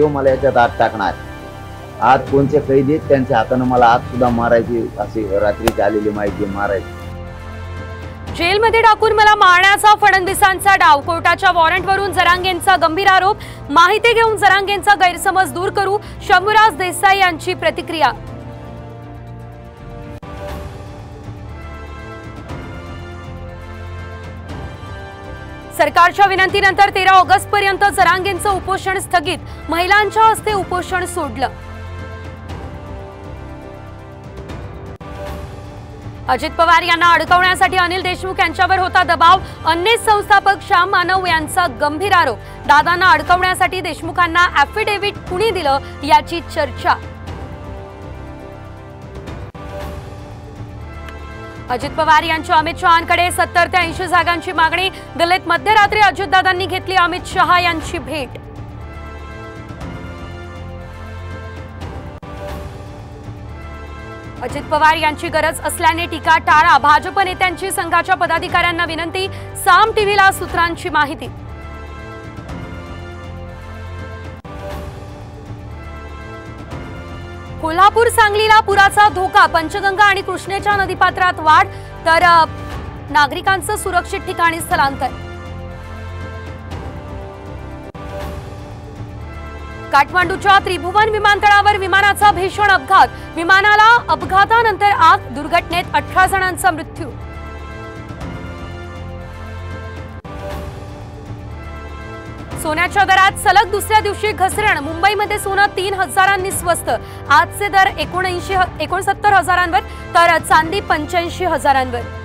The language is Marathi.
तो मला याच्यात आत टाकणार। आत कोणते कैदी आहेत त्यांच्या हाताने मला आत सुद्धा मारायची अशी रात्रीची आलेली माहिती मारायची। जेलमध्ये टाकून मला मारण्याचा फडणवीसांचा डाव, कोर्टाच्या वॉरंटवरून जरांगेंचा गंभीर आरोप, माहिती घेऊन जरांगेंचा गैरसमज दूर करू, शंभूराज देसाई यांची प्रतिक्रिया। सरकारच्या विनंतीनंतर 13 ऑगस्ट पर्यंत जरांगेंचं उपोषण स्थगित, महिलांच्या हस्ते उपोषण सोडलं। अजित पवार यांना अडकवण्यासाठी अनिल देशमुख यांच्यावर होता दबाव, अन्य संस्थापक श्याम मानव यांचा गंभीर आरोप, दादांना अडकवण्यासाठी देशमुखांना ॲफिडेव्हिट कुणी दिलं याची चर्चा। अजित पवार यांची अमित शहांकडे 70 ते 80 जागांची मागणी, दिल्लीत मध्यरात्री अजितदादांनी घेतली अमित शहा यांची भेट। अजित पवार यांची गरज असल्याने टीका टाळा, भाजप नेत्यांची संघाच्या पदाधिकाऱ्यांना विनंती, साम टीव्हीला सूत्रांची माहिती। कोल्हापूर सांगलीला पुराचा धोका, पंचगंगा आणि कृष्णेच्या नदीपात्रात वाढ, तर नागरिकांचं सुरक्षित ठिकाणी स्थलांतर। काठमांडूच्या त्रिभुवन विमानतळावर विमानाचा भीषण अपघात, विमानाला अपघातानंतर आग, दुर्घटनेत 18 जणांचा मृत्यू। सोन्याच्या दरात सलग दुसऱ्या दिवशी घसरण, मुंबईमध्ये सोनं 3000 स्वस्त, आजचे दर 69,000 तर चांदी 85,000।